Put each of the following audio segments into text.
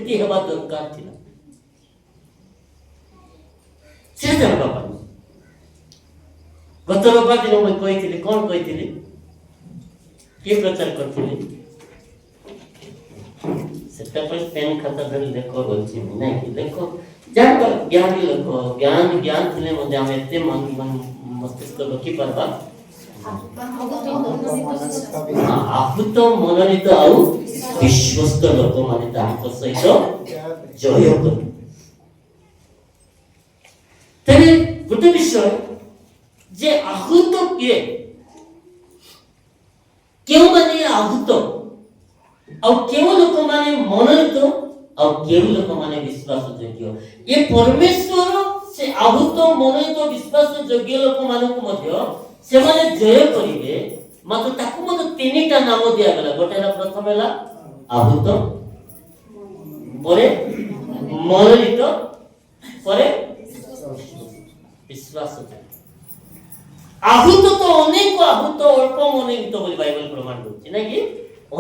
केमती हेबा दरकार थिला से जानबा पानी गत रविवार दिन मैं कही कौन कही किए प्रचार करथिली सेटा पर पेन खाता धरि देखो बोलछि नहीं कि देखो जान तो ज्ञानी लोक ज्ञान थिले मध्ये हम एते मन मस्तिष्क रखी परबा आहूत मनोनीत आउ विश्वस्त लोक माने ताको सहित जय कर तेरे गोटे विषय जे आहूत किए क्यों माने आहूत और क्यों लोक माने मनोनीत और क्यों लोक माने विश्वास योग्य ये परमेश्वर से आहूत मनोनीत विश्वास योग्य लोक मानक मध्य से माने जय करिवे मात्र ताकू मत तीनटा नाम दिया गला गोटेला प्रथम हैला आहूत परे मनोनीत परे विश्वास आहूत तो अनेक आहूत अल्प मनोनीत बोली बाइबल प्रमाण करछि ना कि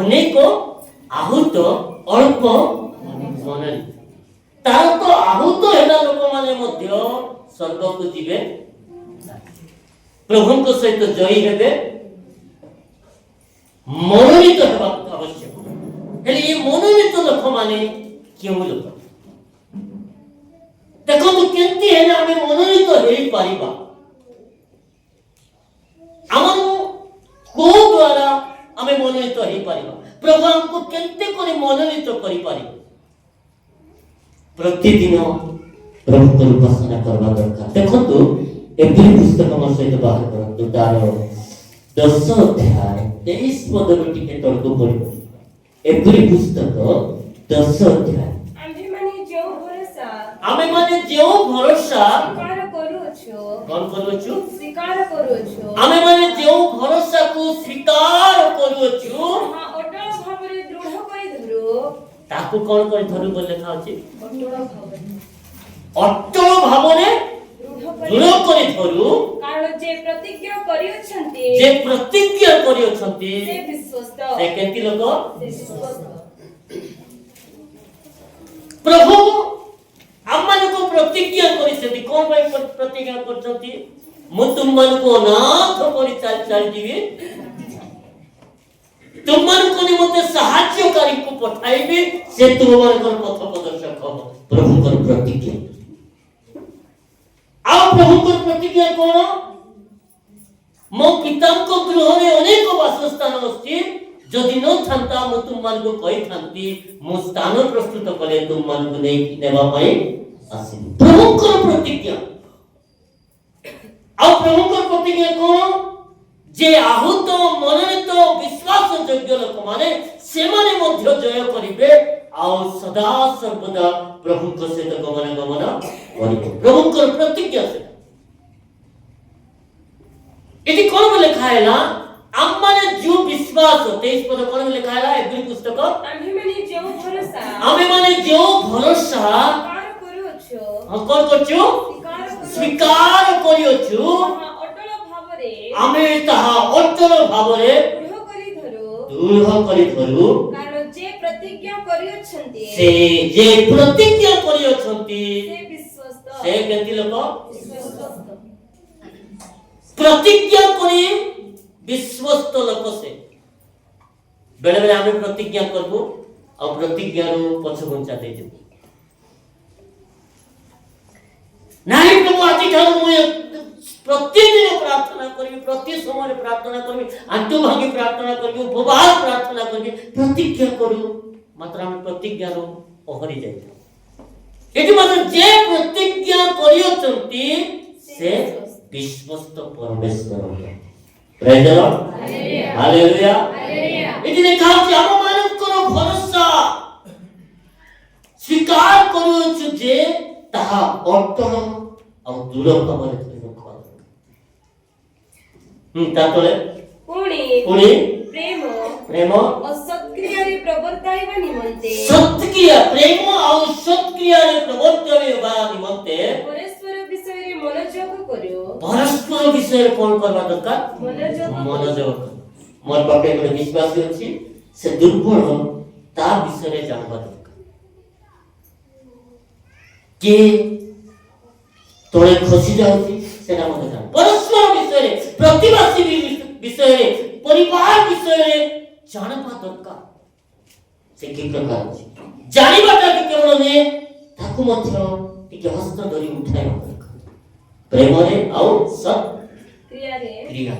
अनेक आहूत अल्प मनोनीत तार तो आहूत हैला लोक माने मध्य स्वर्ग को जीवे प्रभु को सहित जयी हेबे मनोनीत हेबा आवश्यक हेले ये मनोनीत लोक माने क्यों लोक देखो तो केंती है ना हमें मनोनीत हेई पारिबा हमन को द्वारा हमें मनोनीत हेई पारिबा प्रभु हमको केंते कोनी मनोनीत करि पारिबा प्रतिदिन प्रभु को उपासना करबा दरकार देखो तो एप्रिल पुस्तक हम सहित बाहर करतो तार 10 अध्याय 23 पद टिके तळको पढिबो एप्रिल पुस्तक 10 अध्याय आमे माने जो भरोसा स्वीकार करूछु कोन करूछु स्वीकार करूछु आमे माने जो भरोसा को स्वीकार करूछु हां अटल भाबरे दृढ़ करि धरु ताकू कोन करि धरु बोल लेखा अछि अटल भाबरे दृढ़ करि धरु कारण जे प्रतिज्ञा करियछंती से विश्वस्त से केंती लोक प्रभु आम्मान को प्रतिज्ञा करिसेती कोन भाई प्रतिज्ञा करछंती मु तुमन को अनाथ करि चल दिबी तुमन को निमते सहायकारी को पठाइबे से तुमन को पथ प्रदर्शक प्रभु को प्रतिज्ञा आ प्रभु को प्रतिज्ञा कोन मो पिता को गृह रे अनेक वासस्थान अछि जदि न थांता मु तुमन को कहि थांती मु स्थान प्रस्तुत कले तुमन को नै नेबा पई आसी प्रभु को प्रतिज्ञा आ प्रभु को प्रतिज्ञा कोन जे आहूत मनोनीत विश्वास योग्य लोक माने से माने मध्य जय करिवे आ सदा सर्वदा प्रभु को सहित गमन करिवे प्रभु को प्रतिज्ञा से इति कोन लिखा है ना हम माने जो विश्वास 23 पद कोन लिखा है एप्रिल पुस्तक आमे माने जो भरोसा हम कोन करछु स्वीकार करियछु आमे ताहा अटल भावरे दृढ़ करि धरु कारण जे प्रतिज्ञा करियछंती से जे प्रतिज्ञा करियछंती से विश्वस्त से केंती लोक प्रतिज्ञा करी विश्वस्त लोक से बेले बेले आमे प्रतिज्ञा करबो आ प्रतिज्ञा रो पछघुंचा दे देबो नाही प्रभु आजि ठार मु प्रतिदिन प्रार्थना करी प्रति समय प्रार्थना करी आंतु भागी प्रार्थना करी उपवास प्रार्थना करी प्रतिज्ञा करू मात्र हम प्रतिज्ञा रो ओहरी जाय एति मात्र जे प्रतिज्ञा करियछंती से विश्वस्त परमेश्वर प्रेज द लॉर्ड हालेलुया एति देखा कि हम मानव को भरोसा स्वीकार करू जे ताहा अटल और दृढ़ भाବରେ तातले पुणी प्रेम और सत्क्रिया रे प्रवर्ताइबा निमंते सत्क्रिया प्रेम और सत्क्रिया रे प्रवर्ताइबा निमंते परस्पर विषय रे मनोयोग करियो परस्पर विषय रे कोन करबा दरकार मनोयोग मोर बापे को विश्वास अछि से दुर्बल ता विषय रे जानबा दरकार କିଏ ତଳେ ଖସି ଯାଉଛି ସେଟା ମଧ୍ୟ ଜାଣ। ପରସ୍ପର ବିଷୟରେ, ପ୍ରତିବାସୀ ବିଷୟରେ, ପରିବାର ବିଷୟରେ ଜାଣିବା ଦରକାର। ସେ କି ପ୍ରକାର ଅଛି ଜାଣିବାଟା କେବଳ ନୁହେଁ, ତାକୁ ମଧ୍ୟ ଟିକେ ହସ୍ତ ଧରି ଉଠାଇବା ଦରକାର। ପ୍ରେମରେ ଆଉ ସତ୍ କ୍ରିୟା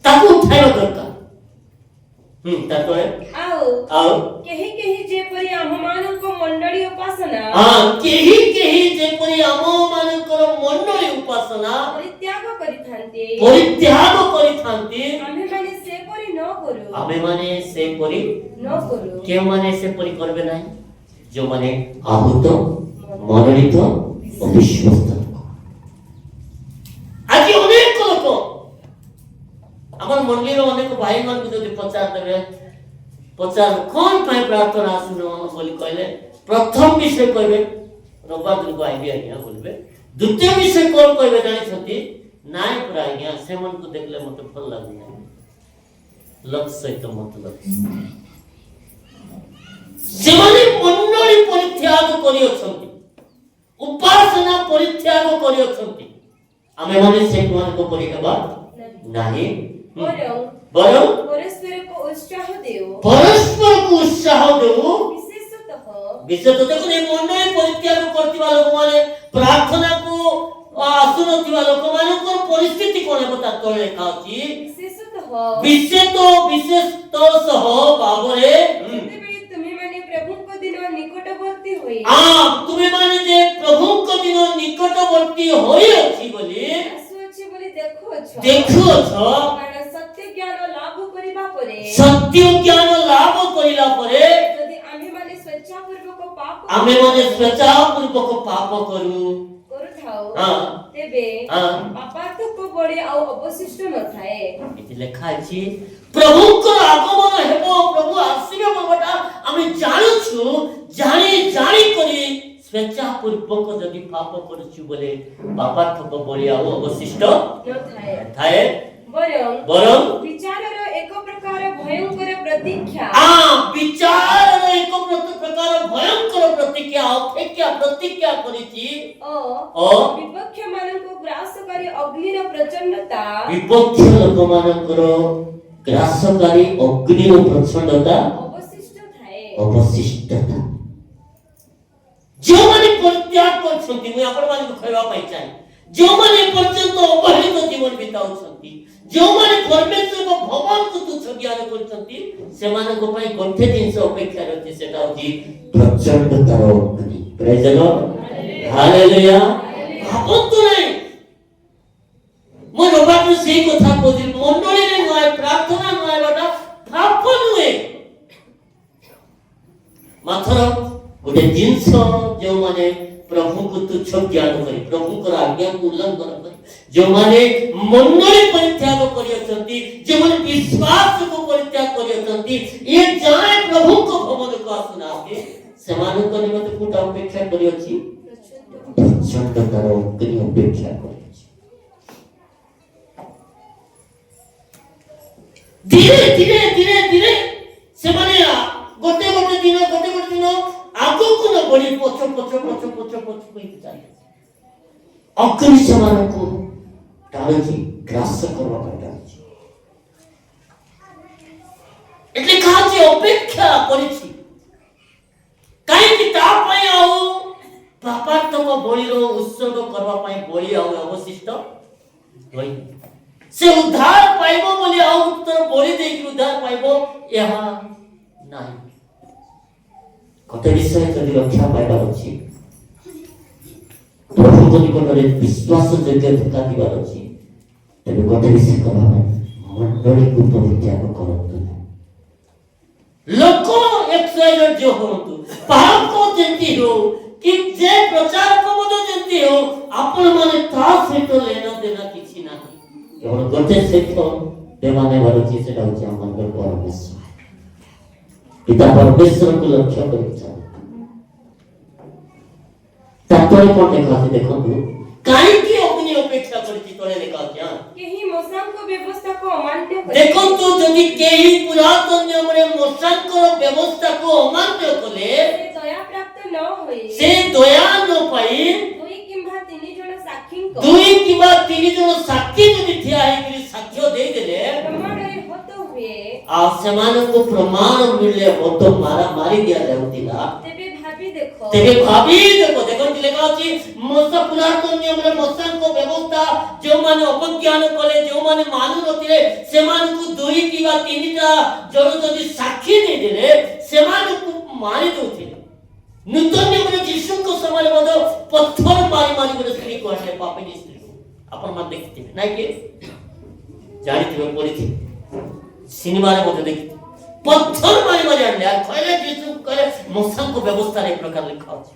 ତାକୁ ଉଠାଇବା ଦରକାର। ତାପରେ ଆଉ କେହି କେହି ଯେପରି ଆମମାନଙ୍କ ମଣ୍ଡଳୀ ଉପାସନା କେହି ଯେପରି ଆମମାନଙ୍କର ମଣ୍ଡଳୀ ଉପାସନା ପରିତ୍ୟାଗ କରିଥାନ୍ତି, ଆମେମାନେ ସେପରି ନ କରୁ। କେଉଁମାନେ ସେପରି କରିବେ ନାହିଁ? ଯେଉଁମାନେ ଆହୁତ, ମନୋନୀତ ଓ ବିଶ୍ୱସ୍ତ ଲୋକ। ଆଜି ଅନେକ ଲୋକ ଆମର ମଣ୍ଡଳୀର ଅନେକ ଭାଇମାନଙ୍କୁ ଯଦି ପଚାରିଦେବେ, କଣ ପାଇଁ ପ୍ରାର୍ଥନା ଆସୁନ ବୋଲି କହିଲେ, ପ୍ରଥମ ବିଷୟ କହିବେ ରବିବାର ଦିନକୁ ଆଇବି ଆଜ୍ଞା ବୋଲିବେ। ଦ୍ୱିତୀୟ ବିଷୟ କଣ କହିବେ ଜାଣିଛନ୍ତି? ନାଇଁ ପୁରା ଆଜ୍ଞା, ସେମାନଙ୍କୁ ଦେଖିଲେ ମତେ ଭଲ ଲାଗୁନାହିଁ, ଲକ୍ଷ୍ୟ ସହିତ ମତଲବ। ସେମାନେ ମଣ୍ଡଳୀ ପରିତ୍ୟାଗ କରିଅଛନ୍ତି, ଉପାସନା ପରିତ୍ୟାଗ କରିଅଛନ୍ତି। ଆମେମାନେ ସେମାନଙ୍କ ପରି ହେବା ନାହିଁ, ବରଂ ପରସ୍ପରକୁ ଉତ୍ସାହ ଦେଉ। ବିଶେଷତଃ ଦେଖୁନ, এই ମଣ୍ଡଳୀ ପରିତ୍ୟାଗ କରୁଥିବା ଲୋକମାନେ, ପ୍ରାର୍ଥନାକୁ ଆସୁନଥିବା ଲୋକମାନଙ୍କର ପରିସ୍ଥିତି କଣ ହେବ ତା ତଳେ ଲେଖା ଅଛି। ବିଶେଷତଃ ସହ ଭାବରେ ତୁମେମାନେ ଯେ ପ୍ରଭୁଙ୍କ ଦିନ ନିକଟବର୍ତ୍ତୀ ହୋଇଅଛି ବୋଲି ଦେଖୁଅଛ, ସତ୍ୟ ଜ୍ଞାନ ଲାଭ କରିଲା ପରେ ଯଦି ଆମେମାନେ ସ୍ୱେଚ୍ଛାପୂର୍ବକ ପାପ କରୁଥାଉ, ତେବେ ପାପାତ୍ମକ ବଳି ଆଉ ଅବଶିଷ୍ଟ ନଥାଏ। ଏଠି ଲେଖା ଅଛି ପ୍ରଭୁଙ୍କର ଆଗମନ ହେବ, ପ୍ରଭୁ ଆସିବେ ବୋଲଟା ଆମେ ଜାଣୁଛୁ। ଜାଣି କରି ସ୍ୱେଚ୍ଛାପୂର୍ବକ ଯଦି ପାପ କରୁଛୁ ବୋଲେ ପାପାତ୍ମକ ବଳି ଆଉ ଅବଶିଷ୍ଟ ନଥାଏ, ବରଂ ବିଚାରର ଏକ ପ୍ରକାର ଭୟଙ୍କର ପ୍ରତୀକ୍ଷା, ପ୍ରତିଜ୍ଞା କରିଛି ଓ ବିପକ୍ଷ ମାନଙ୍କୁ ଗ୍ରାସକାରୀ ଅଗ୍ନିର ପ୍ରଚଣ୍ଡତା, ବିପକ୍ଷ ଲୋକମାନଙ୍କର ଗ୍ରାସକାରୀ ଅଗ୍ନିର ପ୍ରଚଣ୍ଡତା ଅବଶିଷ୍ଟତା। ଯେଉଁମାନେ ପରିତ୍ୟାଗ କରୁଛନ୍ତି, ମୁଁ ଆପଣମାନଙ୍କୁ କହିବା ପାଇଁ ଚାହେଁ, ଯେଉଁମାନେ ପର୍ଯ୍ୟନ୍ତ ଅବହେଳିତ ଜୀବନ ବିତାଉଛନ୍ତି, ଯେଉଁମାନେ ପରମେଶ୍ୱରଙ୍କ ଭଗବାନଙ୍କୁ ତୁଚ୍ଛ ଜ୍ଞାନ କରୁଛନ୍ତି, ସେମାନଙ୍କ ପାଇଁ ଗୋଟେ ଜିନିଷ ଅପେକ୍ଷାରେ ଅଛି, ସେଟା ହଉଛି ପ୍ରଚଣ୍ଡତାର ଅଗ୍ନି। ପ୍ରେଜ୍ ଦ ଲର୍ଡ, ହାଲେଲୁୟା। ଭାବନ୍ତୁ ନାହିଁ, ମୁଁ ରବିବାର ସେଇ କଥା କହୁଥିଲି, ମଣ୍ଡଳୀରେ ନୁହେଁ, ପ୍ରାର୍ଥନା ନୁହେଁ, ବାଟା ପାପ ନୁହେଁ, ମାତ୍ର ଗୋଟେ ଜିନିଷ, ଯେଉଁମାନେ ପ୍ରଭୁଙ୍କୁ ତୁଚ୍ଛ ଜ୍ଞାନ କରି, ପ୍ରଭୁଙ୍କର ଆଜ୍ଞାକୁ ଉଲ୍ଲଂଘନ କରି, ଯେଉଁମାନେ ମଣ୍ଡଳୀ ପରିତ୍ୟାଗ କରିଅଛନ୍ତି, ଯେଉଁମାନେ ବିଶ୍ୱାସକୁ ପରିତ୍ୟାଗ କରିଅଛନ୍ତି, ଏ ଯାଏ ପ୍ରଭୁଙ୍କ ଭବନକୁ ଆସୁନାହାନ୍ତି, ସେମାନଙ୍କ ନିମନ୍ତେ କୋଉଟା ଅପେକ୍ଷା କରିଅଛି? ପ୍ରଚଣ୍ଡତାର ଅଗ୍ନି ଅପେକ୍ଷା କରିଅଛି। ଧୀରେ ଧୀରେ ସେମାନେ ଗୋଟେ ଦିନ ଆଗକୁ ନ ବଢି ପଛ ଚାଲେ। ଅଗ୍ନି ସେମାନଙ୍କୁ ଟାଣୁଛି, ଗ୍ରାସ କରିବା ପାଇଁ ଟାଣୁଛି। એટલે କାହାକୁ ଅପେକ୍ଷା କରିଛି, କାହିଁକି? ତା ପାଇଁ ଆଉ ପାପାତ୍ମକ ବଳିର ଉତ୍ସର୍ଗ କରିବା ପାଇଁ ବଳି ଆଉ ଅବଶିଷ୍ଟ ରହିନି। ସେ ଉଦ୍ଧାର ପାଇବ ବୋଲି ଆଉ ଉତ୍ତର ବଳି ଦେଇକି ଉଦ୍ଧାର ପାଇବ ଏହା ନାହିଁ। ଗୋଟେ ବିଷୟ ଯଦି ରକ୍ଷା ପାଇବାର ଅଛି, ପ୍ରଭୁଙ୍କ ନିକଟରେ ବିଶ୍ୱାସ ଯୋଗ୍ୟ ଦେଖାଯିବାର ଅଛି, ତେବେ ଗୋଟେ ବିଷୟ କରିବା ପାଇଁ ମଣ୍ଡଳୀକୁ ପରିତ୍ୟାଗ କରନ୍ତୁ। ଲୋକ ଏକ୍ସାଇଟେଡ୍ ଯୋଉ ହୁଅନ୍ତୁ, ପାପ ଯେମିତି ହଉ କି ଯେ ପ୍ରଚାରକ ମଧ୍ୟ ଯେମିତି ହଉ, ଆପଣମାନେ ତା ସହିତ ଲେନ ଦେନ କିଛି ନାହିଁ। କେବଳ ଗୋଟେ ସହିତ ଦେବା ନେବାର ଅଛି, ସେଟା ହଉଛି ଆମର ପରମେଶ୍ୱର। ପିତା ପରମେଶ୍ୱରକୁ ଲକ୍ଷ୍ୟ କରୁଛନ୍ତି। ତାପରେ କଣ ଲେଖା ଅଛି ଦେଖନ୍ତୁ, କାହିଁକି ଅଗ୍ନି ଅପେକ୍ଷା କରିଛି ତଳେ ଲେଖା ଅଛି। କେହି ମଶାଙ୍କ ବ୍ୟବସ୍ଥାକୁ ଅମାନ୍ୟ କଲେ, ଦେଖନ୍ତୁ, ଯଦି କେହି ପୁରାତନ ନିୟମରେ ମଶାଙ୍କର ବ୍ୟବସ୍ଥାକୁ ଅମାନ୍ୟ କଲେ, ଦୟାପ୍ରାପ୍ତ न होई से दया न पाई ଦୁଇ କିମ୍ବା ତିନି ଜଣ ସାକ୍ଷୀଙ୍କ ଦୁଇ କିମ୍ବା ତିନି ଜଣ ସାକ୍ଷୀ ଯଦି ଠିଆ ହେଇକି ସାକ୍ଷ୍ୟ ଦେଇଦେଲେ ପ୍ରମାଣରେ ହତ ହୁଏ ଆଉ ସେମାନଙ୍କୁ ପ୍ରମାଣ ମିଳିଲେ ହତ ମାରି ଦିଆଯାଉଥିଲା। ତେବେ ଭାବି ଦେଖ ଦେଖନ୍ତି ଲେଖା ଅଛି ମୋଶା ପୁରାତନ ନିୟମରେ ମୋଶାଙ୍କ ବ୍ୟବସ୍ଥା ଯେଉଁମାନେ ଅପଜ୍ଞାନ କଲେ ଯେଉଁମାନେ ମାନୁ ନଥିଲେ ସେମାନଙ୍କୁ ଦୁଇ କିମ୍ବା ତିନିଟା ଜଣ ଯଦି ସାକ୍ଷୀ ଦେଇଦେଲେ ସେମାନଙ୍କୁ ମାରି ଦଉଥିଲେ। ନୂତନ ନିୟମରେ ଯୀଶୁଙ୍କ ସମୟରେ ମଧ୍ୟ ପଥର ମାରି ମାରି ଗୋଟେ ସ୍ତ୍ରୀ କହିଲେ ପାପିନୀ ସ୍ତ୍ରୀ ଆପଣମାନେ ଦେଖିଥିବେ ନାଇଁ କି ଜାଣିଥିବେ ପଢିଥିବେ ସିନେମାରେ ମଧ୍ୟ ଦେଖିଥିବେ पत्थर मारी मारी आनले कहले यीशु कहले मोसांक व्यवस्था रे प्रकार लिखा अछि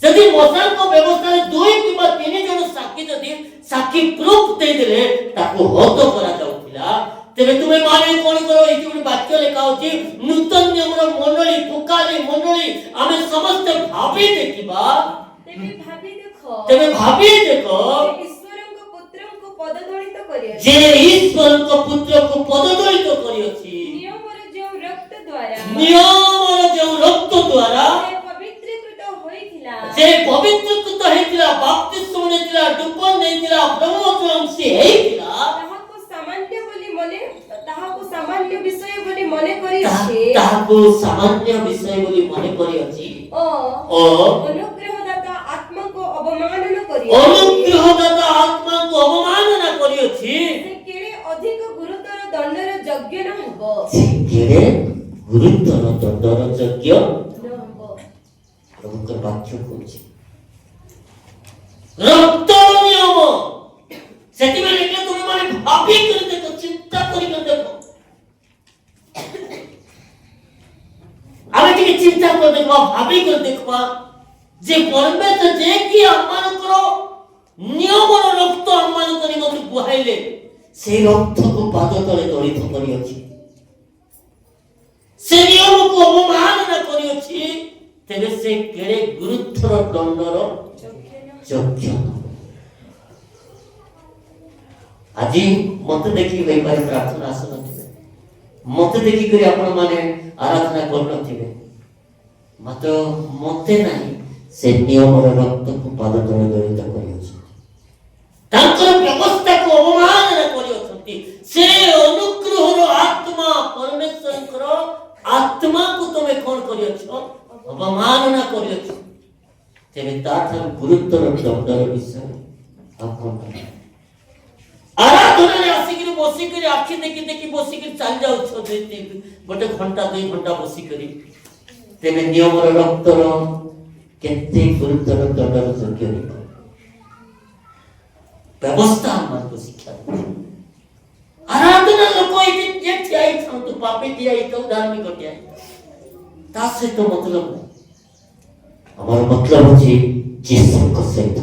जदि मोसांक व्यवस्था रे दुई किबा तीन जण साक्षी जदि साक्षी प्रूफ दे देले ताको हत करा जाउतिला तेबे तुमे माने कोन करो एति गुडी वाक्य लिखा अछि नूतन नियम रो मंडली पुकारी मंडली आमे समस्त भाबी देखिबा तेबे भाबी देखो जे ईश्वर को पुत्र को पददलित करी अछि नियमर जो रक्त द्वारा जे पवित्रकृत हेतिला बपतिस्म नेतिला डुबन नेतिला प्रमोचन से हेतिला ताहाको सामान्य विषय बोली मने करी अछि ताहाको सामान्य विषय बोली मने करी अछि ओ अनुग्रहदाता आत्मा को अवमानना करी अनुग्रहदाता आत्मा को अवमानना करी अछि से केरे अधिक गुरुतर दंडर योग्य न हबो से केरे गुरुतर दंडर योग्य न हबो प्रभुकर वाक्य कहछि रक्त नियम सेति में लेके तुम माने भाभी कर देखो चिंता करी कर देखो आमे टिके चिंता कर देखो भाभी कर देखो जे परमेश्वर जे कि अम्मान करो नियम रो रक्त अम्मान करी मत गुहाइले से रक्त को पाद तले दलित करी अछि से नियम को अवमानना करी अछि तेबे से केड़े गुरुत्वर दंडर योग्य आज मत देखी भाई पारे प्रार्थना आसन थिबे मत देखी करी आपण माने आराधना करन थिबे मात्र मते नाही से नियम रो रक्त को पाद तले दलित करी अछि तांकर व्यवस्था को अवमानना करी अछि से अनुग्रह रो आत्मा परमेश्वर रो आत्मा को तुमे कोन करी अछि अवमानना करी अछि तेबे ताथर गुरुत्वर दंडर विषय आपण आराधना रे आसिकरी बसी करी आखि देखि देखि बसी करी चल जाउ छ गोटे घंटा 2 घंटा बसी करी तेबे नियम रो रक्त रो केते गुरुत्वर दंडर योग्य रे व्यवस्था मन को शिक्षा आराधना लोक इति जे थियाई छ तो पापी थियाई तो धार्मिक थियाई ता से तो मतलब हमारा मतलब है यीशु को सहित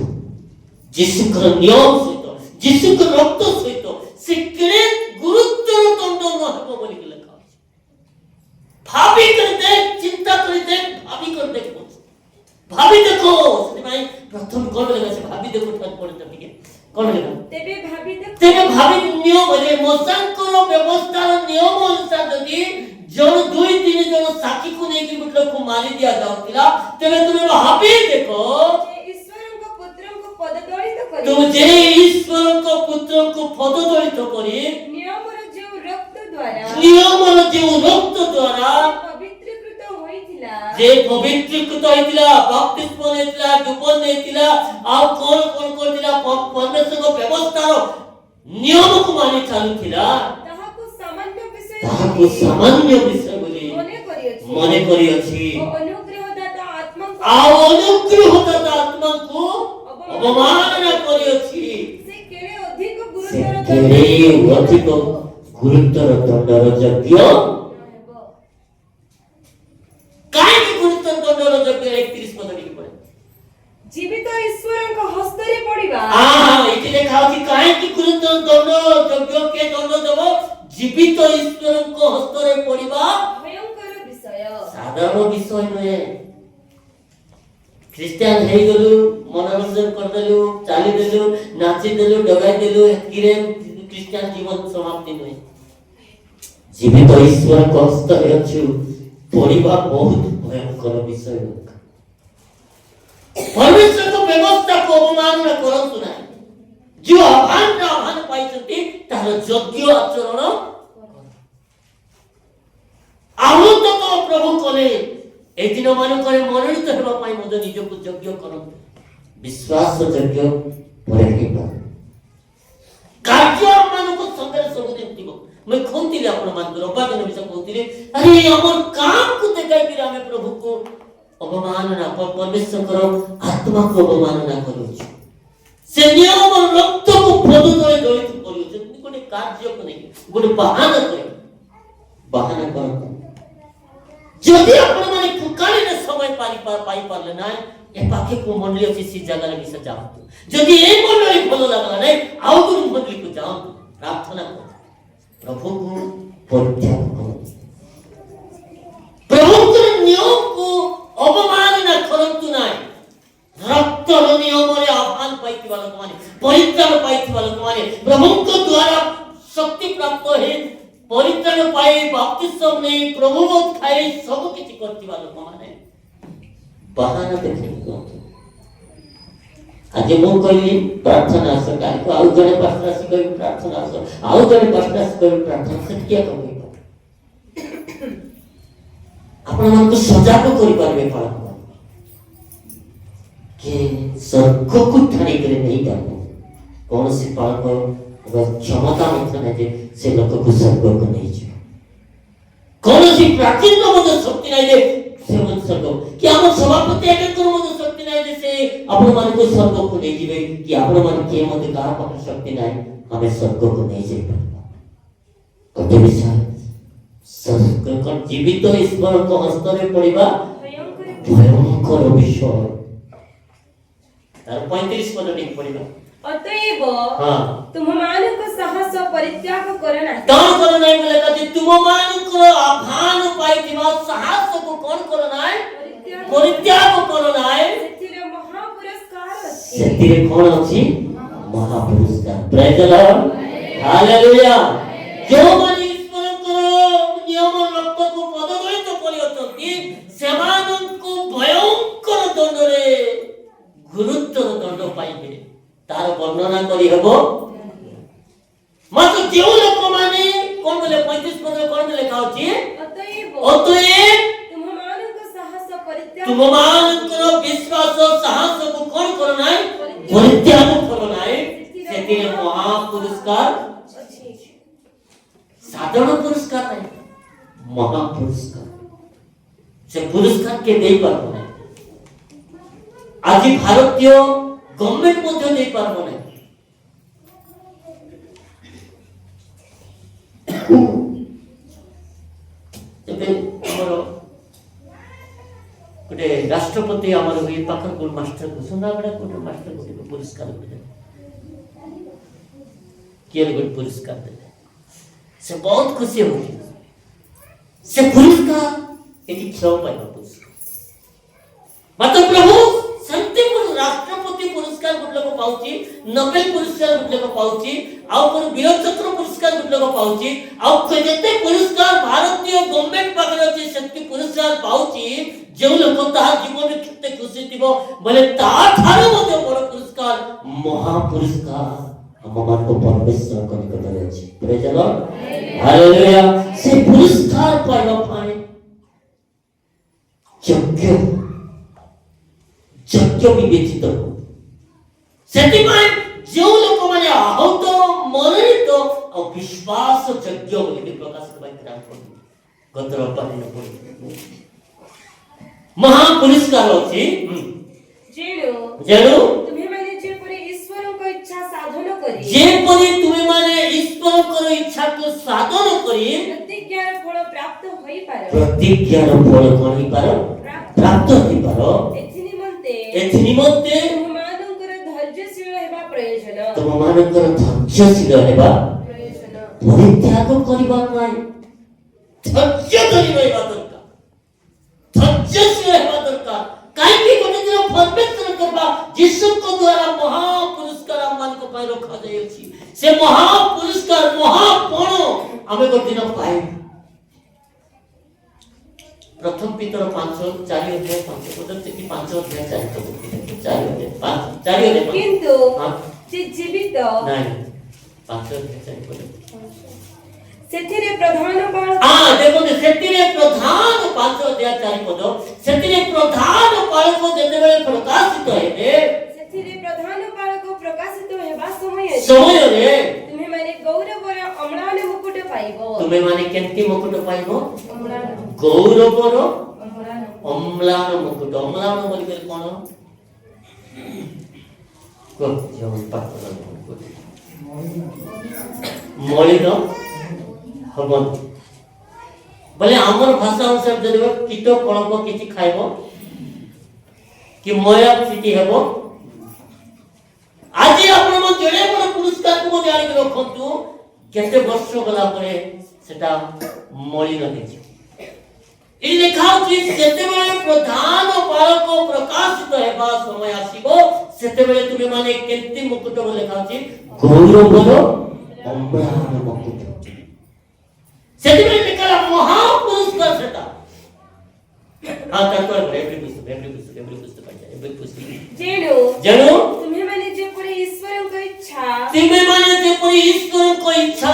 यीशु का नियम सहित यीशु का रक्त सहित से केड़े गुरुत्वर दंड न हबो बोली लिखा अछि भाभी करते चिंता करते भाभी करते भाभी देखो से भाई प्रथम कोन लगा से भाभी देखो ठन पड़ते ठीक है कोन लगा तेबे भाभी नियम रे मोसांकर व्यवस्था नियम अनुसार यदि जण दुई तीन जण साक्षी को नेकी मतलब को मारी दिया जाउतिला तेबे तुमे भाभी देखो तुम जे ईश्वर को पुत्र को पददलित करी नियमर जो रक्त द्वारा पवित्रीकृत होइतिला जे पवित्रीकृत होइतिला बपतिस्म नेतिला डुबन नेतिला आ कोन कोन करतिला परमेश्वर को व्यवस्था रो नियम को मानि चालुतिला ताहाको सामान्य विषय बोली मने करी अछि अनुग्रहदाता आत्मा को अवमानना करी अछि से केड़े अधिक गुरुत्वर दंडर योग्य काहे कि गुरुत्वर दंडर योग्य 31 पद लिखि पड़े जीवित ईश्वरक हस्तरे पड़िबा इति लेखा अछि काहे कि गुरुत्वर दंड योग्य के दंड देबो जीवित ईश्वरक हस्तरे पड़िबा भयंकर विषय साधारण विषय नहे क्रिश्चियन हे गलु मनोरंजन कर देलु चाली देलु नाची देलु डगाई देलु किरे क्रिश्चियन जीवन समाप्ति नहे जीवित ईश्वर को हस्तरे अछि पड़िबा बहुत भयंकर विषय परमेश्वर को व्यवस्था को अवमानना करंतु नाही जो आह्वान पाइछन्ति तार योग्य आचरण आहूत तो प्रभु कले ए दिन मानकरे मनोनीत हेबा पाई मद निजको योग्य करंतु विश्वास योग्य परे कार्य मानको संगे सब दिन दिगो मैं खोंतिले आपण मान रबादन विषय खोंतिले अरे हमर काम को देखाई कि हमें प्रभु को अवमानना परमेश्वर को आत्मा को अवमानना करू से नियम रक्त को पद तले जड़ित करू गोटे कार्य को नहीं गोटे बहाना कर जदि आपण माने फुकालीन समय पाई पारले ना ए पाखे को मंडली अछि सी जगह रे मिस जाओ जदि ए मंडली भलो लागला नै आउ को मंडली को जाओ प्रार्थना करो प्रभु को परित्याग करो प्रभु के नियम को अवमानना करंतु नै रक्त नियम रे आह्वान पाइति वाला माने परित्याग पाइति वाला माने प्रभु को द्वारा शक्ति प्राप्त है परित्याग पाई बपतिस्म नहीं प्रभु बोध खाई सब किछि करति वाला माने बहाना देखि आज मु कहली प्रार्थना आस काल को आउ जने पास्टर से कहि प्रार्थना आस आउ जने पास्टर से कहि प्रार्थना से किया कहबे आपण मन को सजाग करि पारबे फल के स्वर्ग को ठाणी करे नहीं जाबो कौन से पाल को क्षमता मत नहीं जे से लोक को स्वर्ग को नहीं जा कौन सी प्राचीन मत शक्ति नहीं जे से मन स्वर्ग कि हम सभापति एक कर मत शक्ति नहीं जे से आपण मन को स्वर्ग को नहीं जीवे कि आपण मन के मत का पाकर शक्ति नहीं हमें स्वर्ग को नहीं जाई पाबा कते विचार स्वर्ग को जीवित ईश्वर को हस्तरे पड़िबा भयंकर विषय तार 35 पद लिख पड़िबा अतएव तुममानक साहस परित्याग कर नाही कौन कर नाही बोले कति तुममानक आह्वान पाइतिबा साहस को कौन कर नाही परित्याग कर नाही सेतिरे महापुरस्कार अछि सेतिरे कौन अछि महापुरस्कार प्रेज द लॉर्ड हालेलुया जो माने ईश्वर को नियम रक्त को पदगलित करियछथि सेमाननको भयंकर दंड रे गुरुत्व दंड पाइबे तार वर्णना करी हेबो मात्र जेउ लोक माने कोन बोले 35 पद कोन लिखा अछि अतएव तुममानक विश्वास साहस को कोन करो नाय परित्याग करो नाय सेतिरे महापुरस्कार साधारण पुरस्कार नहीं महापुरस्कार से पुरस्कार के देई पारबो नाही आज भारतीय गवर्नमेंट मध्य नहीं पारबो नहीं तबे हमरो गोटे राष्ट्रपति हमरो ये पाखर को मास्टर को सुनाबड़ा को मास्टर को पुरस्कार दे केर गोटे पुरस्कार दे से बहुत खुशी होती से पुरस्कार एति छौ पाइबा पुरस्कार मात्र प्रभु शांतिपूर्ण राष्ट्रपति पुरस्कार गुटले को पाउची नोबेल पुरस्कार गुटले को पाउची आउ पर वीर चक्र पुरस्कार गुटले को पाउची आउ जेते पुरस्कार भारतीय गवर्नमेंट पाखर अछि शक्ति पुरस्कार पाउची जे लोक ता जीवन में किते खुशी थिबो बोले ता थारो मते बड़ पुरस्कार महापुरस्कार हममान को परमेश्वर को निकट रे अछि प्रेज द लॉर्ड हालेलुया से पुरस्कार पाइबा पाए योग्य विवेचित सेति माय जो लोक माने आहत मनोनीत और विश्वास योग्य बोली प्रकाश करबाई नाम पड़ी गतर पानी न पड़ी महापुरस्कार अछि जेनु तुम्ही माने जे परे ईश्वर को इच्छा साधन करी जे परे तुम्ही माने ईश्वर को इच्छा को साधन करी प्रतिज्ञार फल प्राप्त होई पारो प्रतिज्ञार फल कोन होई पारो प्राप्त होई पारो एथि निमंते तुममानकर धैर्यशील हेबा प्रयोजन तुममानकर धैर्यशील हेबा प्रयोजन परित्याग करिबा नै धैर्य धरिबा दरकार धैर्यशील हेबा दरकार काई कि गोटे दिन परमेश्वर करबा यीशु को द्वारा महापुरस्कार हमन को पाइ रखा जाय अछि से महापुरस्कार महापण हमें गोटे दिन पाइ प्रथम पितर 5:4 अध्याय 5 पद कि 5 अध्याय 4 पद 4 अध्याय 4 अध्याय किंतु हाँ जे जीवित नहीं 5 अध्याय 4 पद सेथिरे प्रधान बालक हाँ देखो सेतिरे प्रधान 5 अध्याय 4 पद सेतिरे प्रधान बालक जेतेबेले प्रकाशित हेबे सेथिरे प्रधान बालक प्रकाशित हेबा समय रे तुम्हें माने गौरवर अम्लान मुकुट पाइबो तुम्हें माने केंती मुकुट पाइबो अम्लान गौरवर अम्लान अम्लान मुकुट अम्लान बोली के कोन को जेवन पात्र मुकुट मलिन हबन बोले हमर भाषा अनुसार जदिव कीट कणक किछि खाइबो कि मया स्थिति हेबो आज आपण मन जणे बड़ पुरस्कार को जानि के रखंतु केते वर्ष गला परे सेटा मलिन हेछि इ लेखा कि जेते बेले प्रधान बालक प्रकाशित हेबा समय आसीबो सेते बेले तुमे माने केंती मुकुट लेखा अछि गौरवर अम्लान मुकुट सेते बेले लेखा महापुरस्कार सेटा हाँ तत्पर एवरी पुस्तक जेणु जणु तुम्हें माने जेपरि ईश्वर को इच्छा तुमे माने जेपरि ईश्वर को इच्छा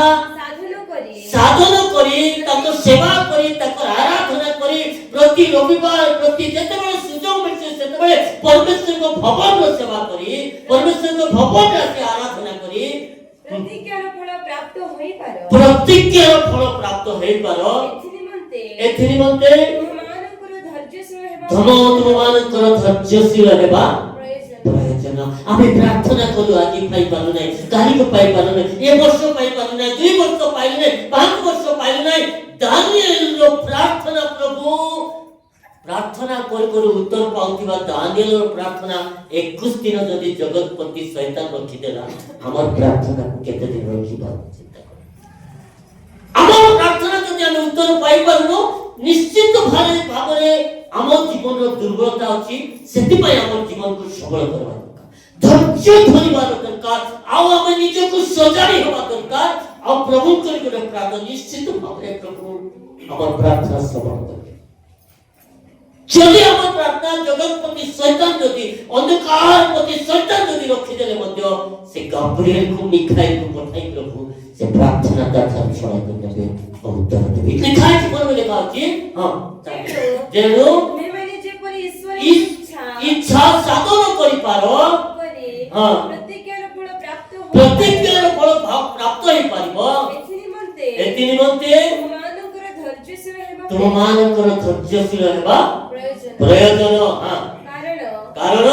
साधन करी ताको सेवा करी ताको आराधना करी प्रति रविवार प्रति जेते बेले सुजोग मिलছে सेते बेले परमेश्वर को भवन रो सेवा करी परमेश्वर को भवन रे आराधना करी प्रतिज्ञार फल प्राप्त होई पारो प्रतिज्ञार फल प्राप्त होई पारो एथि निमंते तुममानकर धैर्यशील हेबा प्रयोजन आमे प्रार्थना करू आज पाई पालु नै काली को पाई पालु नै ए वर्ष पाई पालु नै 2 वर्ष पाइलु नै 5 वर्ष पाइलु नै दानिएल रो प्रार्थना प्रभु प्रार्थना कर उत्तर पाउथिबा दानिएल रो प्रार्थना 21 दिन जदी जगतपति शैतान रखि देला हमर प्रार्थना को केते दिन रखिबा चिंता कर हमर प्रार्थना जदी हम उत्तर पाई पालु निश्चित भाबरे आम जीवन दुर्बलता अच्छी से आम जीवन को सबल करवा दरकार धैर्य धरवार दरकार आउ आम निज को सजाड़ी हवा दरकार आ प्रभु कर प्रार्थना निश्चित भाव प्रभु आम प्रार्थना सबल कर जदि आम प्रार्थना जगतपति शैतान जदि अंधकार पति शैतान जदि रखिदेले मध्य से गाब्रिएल को मिखाइल को पठाई प्रभु से प्रार्थना दाता छड़ा कर देबे उत्तर देबे लिखा है जीवन में लिखा है हां जेनो मैं माने जेपरि ईश्वर इच्छा साधन करि पारो हां प्रतिज्ञार फल प्राप्त होई पारिबो एति निमंते तुममानकर धैर्यशील हेबा प्रयोजन हां कारण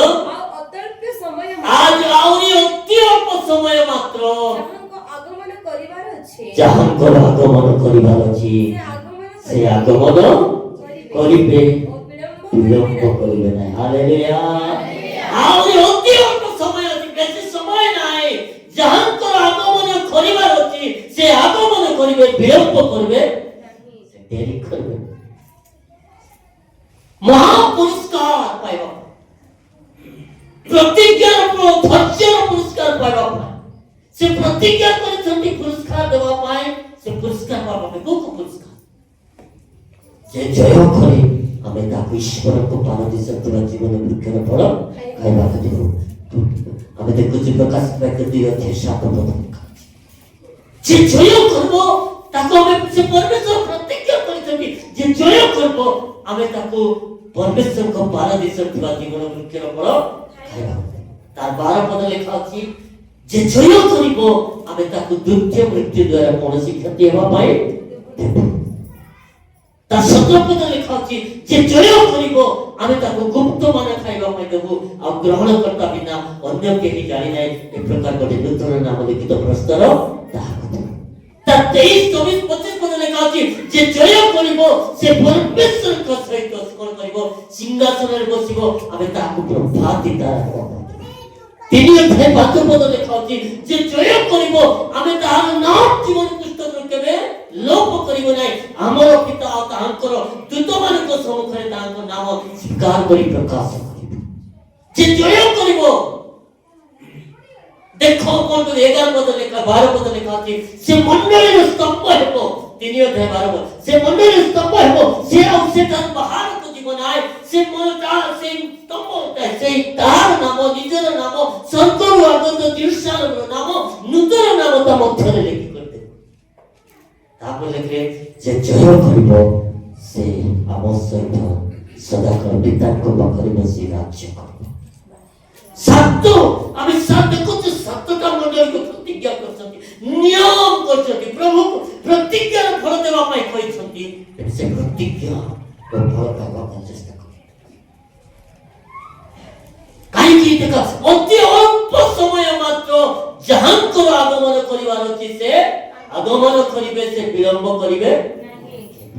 अत्यल्प समय आज आउरी अति अल्प समय मात्र जहांकर आगमन करिवार अछि से आगमन करिबे विलंब करिबे नै हालेलुया आउरी अति अल्प समय अछि बेसी समय नै जहांकर आगमन करिवार अछि से आगमन करिबे विलंब करिबे देरी करबे महापुरस्कार पाइबा प्रतिज्ञार धैर्यर पुरस्कार पाइबा से प्रतिज्ञा करछन्ती पुरस्कार देबा पाए से पुरस्कार पाबा को पुरस्कार जे जय करे हमें ताको ईश्वर को पारदीस तोरा जीवन वृक्षर फल खाइबा के देबो हमें देखो जे प्रकाश पाए के दियो जे सात पद जे जय करबो ताको हमें से परमेश्वर प्रतिज्ञा करछन्ती जे जय करबो हमें ताको परमेश्वर को पारदीस तोरा जीवन वृक्षर फल खाइबा तार 12 पद लिखा अछि जे जय करिबो आमे ताकु द्वितीय मृत्यु द्वारा कोनोसी क्षति हेबा पाए ता 17 पद लिखा अछि जे जय करिबो आमे ताकु गुप्त माने खाइबा पाए देबो आ ग्रहण करता बिना अन्य केहि जानि नै ए प्रकार कोटे नूतन नाम लिखित प्रस्तर ता 23 24 25 पद लिखा अछि जे जय करिबो से परमेश्वर को सहित कोन करिबो सिंहासन रे बसिबो आमे ताकु प्रभाती तारा তিনি ভাই বাক্যপদ লেখা আছে যে জয় করিব আমি তাহার নাম জীবন পুস্তক কেবে লোপ করিব নাই আমার পিতা তাহাঙ্কর দূতମାନଙ୍କ সম্মুখে তাহাঙ্ক নাম স্বীকার করি প্রকাশ করিব যে জয় করিব দেখো কোন 11 পদ লেখা 12 পদ লেখা আছে সে মণ্ডলীর স্তম্ভ হেব 3 अध्याय 12 से मंडली स्तंभ हेबो से औसे तार बाहर को जीवन आए से मोटा से स्तंभ होता से तार नाम निजर नाम संतोर आगत जीवशाल नाम नूतन नाम ता मध्य लेखि करते तापर लेखे जे जय करिबो से आम सहित सदाकाल पिताଙ୍କ ପାଖରେ ବସି ରାଜ୍ୟ କରିବ। ସାତ ଆମେ ସାତ ଦେଖୁଛୁ ସାତଟା ମଣ୍ଡଳୀକୁ ପ୍ରତିଜ୍ଞା କରିଛନ୍ତି ନିୟମ କରିଛନ୍ତି ପ୍ରଭୁ ପ୍ରତିଜ୍ଞାର ଫଳ ଦେବା ପାଇଁ କହିଛନ୍ତି ସେ ପ୍ରତିଜ୍ଞା ଫଳ ଦେବା ପାଇଁ ଚେଷ୍ଟା କର କାହିଁକି ଦେଖ ଅତି ଅଳ୍ପ ସମୟ ମାତ୍ର ଯାହାଙ୍କର ଆଗମନ କରିବାର ଅଛି ସେ ଆଗମନ କରିବେ ସେ ବିଳମ୍ବ କରିବେ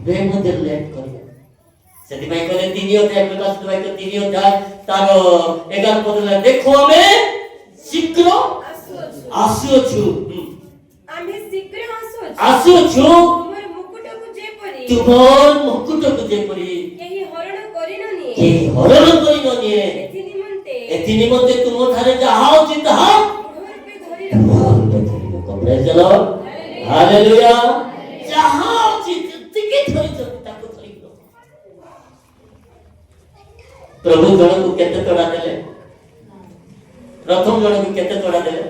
ବେ ମଧ୍ୟ ଲେଟ୍ କରିବେ ସେଥିପାଇଁ କହିଲେ 3 ଅଧ୍ୟାୟ ପ୍ରକାଶିତ ବାକ୍ୟ 3 ଅଧ୍ୟାୟ ତାର 11 ପଦରେ ଦେଖো ଆମେ ଶୀଘ୍ର ଆସୁଅଛୁ ଆମେ ଶୀଘ୍ର ଆସୁଅଛୁ ତୁମର ମୁକୁଟକୁ ଯେପରି କେହି ହରଣ କରି ନ ନିଏ ଏଥି ନିମନ୍ତେ ତୁମ ଠାରେ ଯାହା ଅଛି ତାହା ଧରି ରଖ ପ୍ରେଜ୍ ଦ ଲର୍ଡ ହାଲେଲୁୟା ଯାହା ଅଛି ଯେତିକି ଧରିଛନ୍ତି ତାକୁ ଧରି ରଖ प्रभु जन को केते तोड़ा देले प्रथम जन को केते तोड़ा देले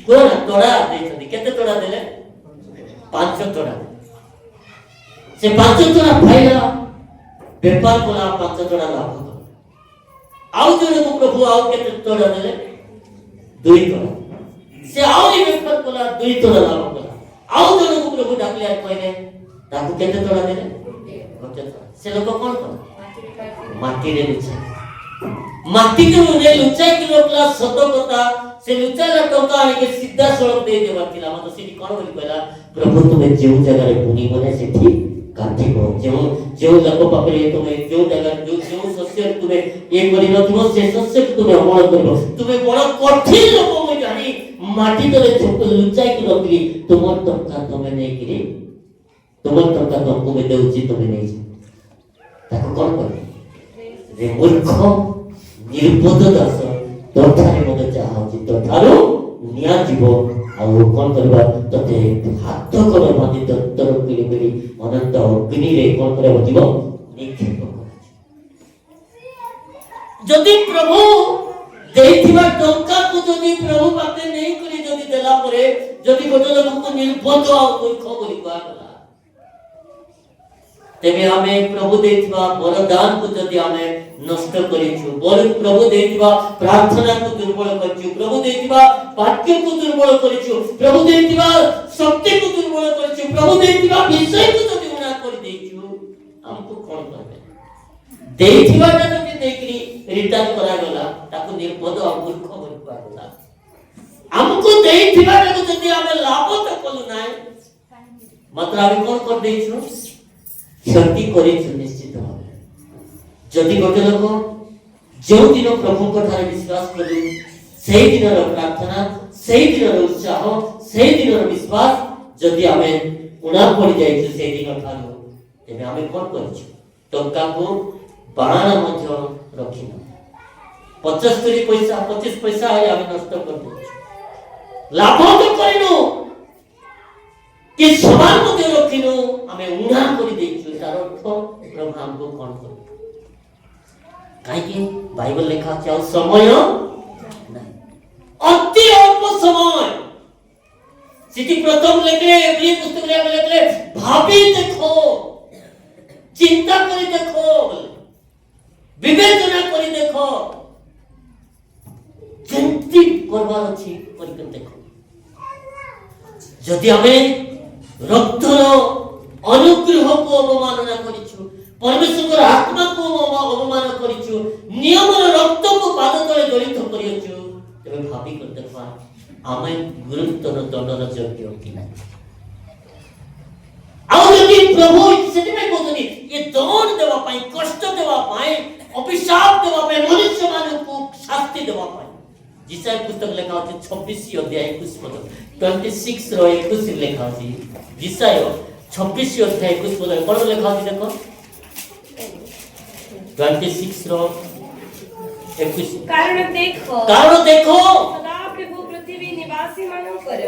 कोन तोड़ा देछथि केते तोड़ा देले 5 तोड़ा से 5 तोड़ा फाइला व्यापार कोला 5 तोड़ा लाभ आउ जन को प्रभु आउ केते तोड़ा देले 2 तोड़ा से आउ व्यापार कोला 2 तोड़ा लाभ कोला आउ जन को प्रभु डाकले कहले ताकू केते तोड़ा देले 1 तोड़ा से लोग कोन कोन माटी रे लुचाई माटी के रे लुचाई के लोकला सत कथा से लुचाला टंका आने के सीधा सड़क दे देवा थिला मत सिटी कोन बोली कहला प्रभु तुमे जेउ जगह रे पुनी बने सेठी काटिबो जेउ लोक पापरे तुमे जेउ जगह जेउ शस्य तुमे ए करि नथिबो से शस्य तुमे अमल करबो तुमे बड़ कठिन लोक मु जानी माटी तले लुचाई के रखली तुमर टंका तुमे नै किरी तुमर टंका तुमको में देउची तुमे नै ताको कोन करे रे मूर्ख निर्बोध दास तोठारे मते चाहा होची तोठारो निया जीव आ कोन करबा तते हाथ कर बांधी तत्तर पिली पिली अनंत अग्नि रे कोन करबा जीव निक्षेप कर जदि प्रभु देथिबा टंका को जदि प्रभु पाते नहीं करी जदि देला परे जदि गोटे लोक को निर्बोध आ मूर्ख बोली कहला तेबे हमें प्रभु देथिबा वरदान को जदि हमें नष्ट करिछु प्रभु देथिबा प्रार्थना को दुर्बल करिछु प्रभु देथिबा वाक्य को दुर्बल करिछु प्रभु देथिबा शक्ति को दुर्बल करिछु प्रभु देथिबा विषय को जदि उना कर देछु हमको कोन करबे देथिबाटा जदि देखि रिटर्न करा गला ताको निर्बोध और मूर्ख बोल पागला हमको देथिबाटा को जदि हमें लाभ त कलु नाय मात्र हम कोन कर देछु क्षति करिछु निश्चित भाव जदि गोटे लोक जो दिन प्रभु को ठारे विश्वास करू सेही दिन रो प्रार्थना सेही दिन रो उत्साह सेही दिन रो विश्वास जदि हमें उना पड़ी जाइछु सेही दिन ठारो तेबे हमें कोन करिछु टंका को बाण मध्य रखिना 75 पैसा 25 पैसा है हमें नष्ट कर देछु लाभ तो करिनो कि समान मध्य रखिनो हमें उना करि देछु तार अर्थ प्रभु हमको कोन कर काहे बाइबल लिखा है समय नहीं अति अल्प समय सिटी प्रथम लेखले एवरी पुस्तक लेखले भाभी देखो चिंता करी देखो विवेचना करी देखो चिंती करबार अछि करी देखो जदि हमें रक्तर अनुग्रह को अवमानना करिछु परमेश्वर आत्मा को अवमान करिछु नियम रक्त को पाद तले दलित करिछु तबे भाभी कर देखबा आमे गुरुत्वर दंडन योग्य कि नै आउ यदि प्रभु सेति में बोलनी ये दंड देवा पाई कष्ट देवा पाई अभिशाप देवा पाई मनुष्य मानव को शास्ति देवा पाई जिसा पुस्तक लिखा अछि 26 अध्याय 21 पद 26 रो 21 लिखा अछि जिसा 26 अध्याय 21 पद कोन लिखा अछि देखो 26 रो 21 कारण देखो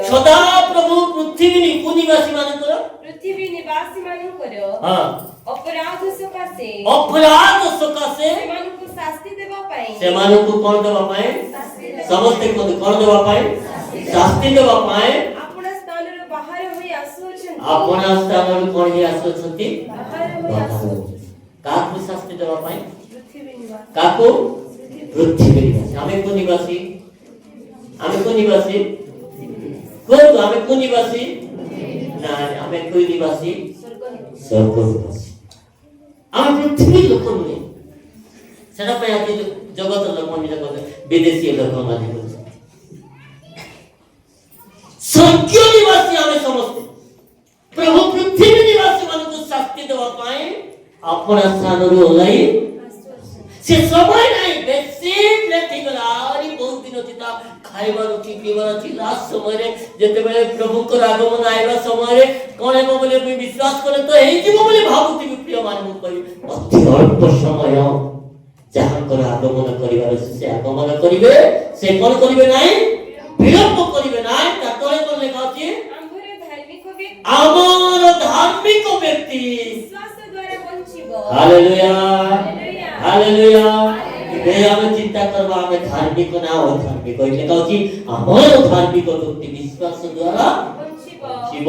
सदा प्रभु पृथ्वी निवासी मानकर ପୃଥିବୀ ନିବାସୀ ମାନଙ୍କର हाँ ଅପରାଧ ସକାଶେ अपराध सकाशे ସେମାନଙ୍କୁ ଶାସ୍ତି ଦେବା ପାଇଁ ସେମାନଙ୍କୁ କଣ ଦେବା ପାଇଁ ସମସ୍ତେ କୁହନ୍ତୁ କଣ ଦେବା ପାଇଁ ଶାସ୍ତି ଦେବା ପାଇଁ ଆପଣ ସ୍ଥାନରୁ ବାହାର ହୋଇ ଆସୁଅଛନ୍ତି ଆପଣା ସ୍ଥାନରୁ କଣ ହେଇ ଆସୁଛନ୍ତି ବାହାର ହୋଇ ଆସୁଅଛନ୍ତି କାହାକୁ ଶାସ୍ତି ଦେବା ପାଇଁ ପୃଥିବୀ ନିବାସୀ କାହାକୁ ପୃଥିବୀ ନିବାସୀ ଆମେ କୋଉ ନିବାସୀ କୁହନ୍ତୁ ଆମେ କୋଉ ନିବାସୀ ନା ଆମେ କୋଉ ନିବାସୀ ସ୍ୱର୍ଗ ନିବାସୀ ଆମେ ପୃଥିବୀ ଲୋକ ନୁହେଁ ସେଟା ପାଇଁ ଆଜି ଜଗତ ଲୋକମାନେ ଜଗତ ବିଦେଶୀ ଲୋକମାନେ କହୁଛନ୍ତି ସ୍ୱର୍ଗ ନିବାସୀ ଆମେ ସମସ୍ତେ ପ୍ରଭୁ ପୃଥିବୀ ନିବାସୀ ମାନଙ୍କୁ ଶାସ୍ତି ଦେବା ପାଇଁ ଆପଣା ସ୍ଥାନରୁ ଓହ୍ଲାଇ ସେ ସମୟ ନାହିଁ ବେଶୀ ଲେଟ୍ ହେଇଗଲା ଆହୁରି ବହୁତ ଦିନ ଅଛି ତା ଖାଇବାର ଅଛି ପିଇବାର ଅଛି ଲାଷ୍ଟ ସମୟରେ ଯେତେବେଳେ ପ୍ରଭୁଙ୍କର ଆଗମନ ଆଇବା ସମୟରେ କଣ ହେବ ବୋଲି ମୁଁ ବିଶ୍ୱାସ କରେ ତ ହେଇଯିବ ବୋଲି ଭାବୁଥିବି ପ୍ରିୟମାନେ ମୁଁ କହିବି ଅତି ଅଳ୍ପ ସମୟ ଯାହାଙ୍କର ଆଗମନ କରିବାର ଅଛି ସେ ଆଗମନ କରିବେ ସେ କଣ କରିବେ ନାହିଁ ବିଳମ୍ବ କରିବେ ନାହିଁ ତା ତଳେ କଣ ଲେଖା ଅଛି ଆମର ଧାର୍ମିକ ବ୍ୟକ୍ତି ବିଶ୍ୱାସ ଦ୍ୱାରା ବଞ୍ଚିବ ହାଲେଲୁୟା ହାଲେଲୁୟା ଏବେ ଆମେ ଚିନ୍ତା କରିବା ଆମେ ଧାର୍ମିକ ନା ଅଧାର୍ମିକ ଏଇଟା କହୁଛି ଆମର ଧାର୍ମିକ ବ୍ୟକ୍ତି ବିଶ୍ୱାସ ଦ୍ୱାରା ବଞ୍ଚିବ